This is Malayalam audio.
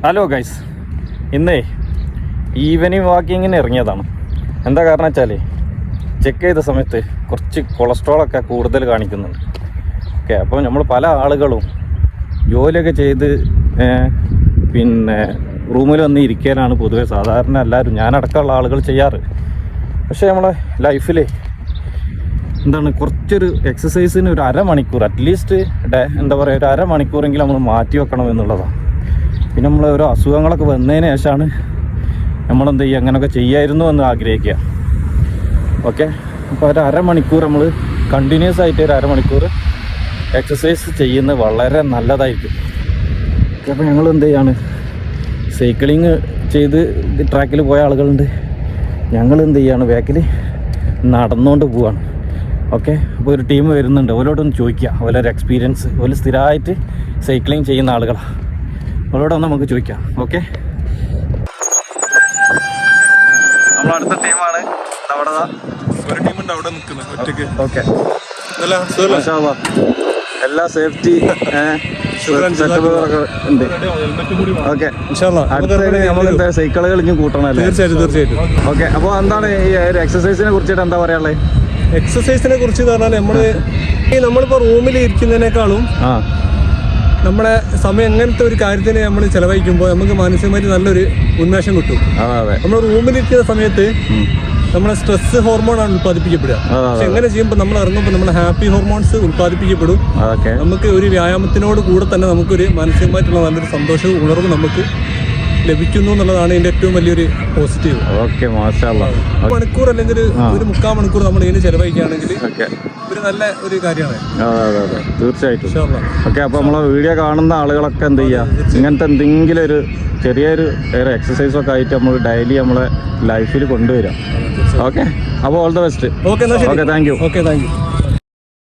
ഹലോ ഗൈസ്, ഇന്നേ ഈവനിങ് വാക്കിങ്ങിന് ഇറങ്ങിയതാണ്. എന്താ കാരണം വെച്ചാൽ ചെക്ക് ചെയ്ത സമയത്ത് കുറച്ച് കൊളസ്ട്രോളൊക്കെ കൂടുതൽ കാണിക്കുന്നുണ്ട്. ഓക്കെ, അപ്പോൾ നമ്മൾ പല ആളുകളും ജോലിയൊക്കെ ചെയ്ത് പിന്നെ റൂമിൽ വന്ന് ഇരിക്കാനാണ് പൊതുവെ സാധാരണ എല്ലാവരും, ഞാനടക്കമുള്ള ആളുകൾ ചെയ്യാറ്. പക്ഷേ നമ്മളെ ലൈഫിൽ എന്താണ് കുറച്ചൊരു എക്സസൈസിന് ഒരു അരമണിക്കൂർ അറ്റ്ലീസ്റ്റ് എന്താ പറയുക, ഒരു അരമണിക്കൂറെങ്കിലും നമ്മൾ മാറ്റി വെക്കണം എന്നുള്ളതാണ്. പിന്നെ നമ്മൾ ഓരോ അസുഖങ്ങളൊക്കെ വന്നതിന് ശേഷമാണ് നമ്മളെന്ത് ചെയ്യുക, അങ്ങനെയൊക്കെ ചെയ്യായിരുന്നു എന്ന് ആഗ്രഹിക്കുക. ഓക്കെ, അപ്പോൾ ഒരു അരമണിക്കൂർ നമ്മൾ കണ്ടിന്യൂസ് ആയിട്ട് ഒരു അരമണിക്കൂർ എക്സസൈസ് ചെയ്യുന്നത് വളരെ നല്ലതായിരിക്കും. ഓക്കെ, അപ്പോൾ ഞങ്ങൾ എന്ത് ചെയ്യാണ്, സൈക്ലിങ് ചെയ്ത് ട്രാക്കിൽ പോയ ആളുകളുണ്ട്, ഞങ്ങൾ എന്ത് ചെയ്യാണ്, ബാക്കിൽ നടന്നുകൊണ്ട് പോവാണ്. ഓക്കെ, അപ്പോൾ ഒരു ടീം വരുന്നുണ്ട്, അവരോടൊന്ന് ചോദിക്കുക ഓരോരു എക്സ്പീരിയൻസ്. ഒരു സ്ഥിരമായിട്ട് സൈക്ലിങ് ചെയ്യുന്ന ആളുകളാണ്, അവരോടൊന്ന് നമുക്ക് ചോദിക്കാം. ഓക്കെ, നമ്മളടുത്ത ടീമാണ് അവിടെ, ഒരു ടീമുണ്ട് അവിടെ നിൽക്കുന്നത് ഒറ്റയ്ക്ക്. ഓക്കെ, എല്ലാ സേഫ്റ്റി സെറ്റപ്പുകളൊക്കെ ഉണ്ട്. ഓക്കെ, നമുക്ക് സൈക്കിളുകൾ ഇനി കൂട്ടണമല്ലേ? തീർച്ചയായിട്ടും. ഓക്കെ, അപ്പോൾ എന്താണ് ഈ ഒരു എക്സസൈസിനെ കുറിച്ചിട്ട് എന്താ പറയാനുള്ളത്? എക്സസൈസിനെ കുറിച്ച് പറഞ്ഞാൽ നമ്മളിപ്പോൾ റൂമിൽ ഇരിക്കുന്നതിനേക്കാളും നമ്മുടെ സമയം എങ്ങനത്തെ ഒരു കാര്യത്തിന് നമ്മൾ ചെലവഴിക്കുമ്പോൾ നമുക്ക് മാനസികമായിട്ട് നല്ലൊരു ഉന്മേഷം കിട്ടും. നമ്മൾ റൂമിലിരിക്കുന്ന സമയത്ത് നമ്മളെ സ്ട്രെസ് ഹോർമോണാണ് ഉത്പാദിപ്പിക്കപ്പെടുക. പക്ഷെ എങ്ങനെ ചെയ്യുമ്പോൾ നമ്മൾ ഇറങ്ങുമ്പോൾ നമ്മുടെ ഹാപ്പി ഹോർമോൺസ് ഉത്പാദിപ്പിക്കപ്പെടും. നമുക്ക് ഒരു വ്യായാമത്തിനോട് കൂടെ തന്നെ നമുക്കൊരു മാനസികമായിട്ടുള്ള നല്ലൊരു സന്തോഷവും ഉണർവും നമുക്ക് ലഭിക്കുന്നു എന്നുള്ളതാണ് ഇതിന്റെ ഏറ്റവും വലിയൊരു പോസിറ്റീവ്. ഓക്കെ, മാഷാഅല്ലാഹ്. മണിക്കൂർ അല്ലെങ്കിൽ ഒരു 3/4 മണിക്കൂർ നമ്മൾ ഇതിന് ചെലവഴിക്കുകയാണെങ്കിൽ ഒരു നല്ല ഒരു കാര്യമാണ്. അതെ, തീർച്ചയായിട്ടും. ഓക്കെ, അപ്പോൾ നമ്മളെ വീഡിയോ കാണുന്ന ആളുകളൊക്കെ എന്ത് ചെയ്യുക, ഇങ്ങനത്തെ എന്തെങ്കിലും ഒരു ചെറിയൊരു എക്സസൈസൊക്കെ ആയിട്ട് നമ്മൾ ഡെയിലി നമ്മളെ ലൈഫിൽ കൊണ്ടുവരാം. ഓക്കെ, അപ്പോൾ all the best. Okay, thank you. Okay, thank you.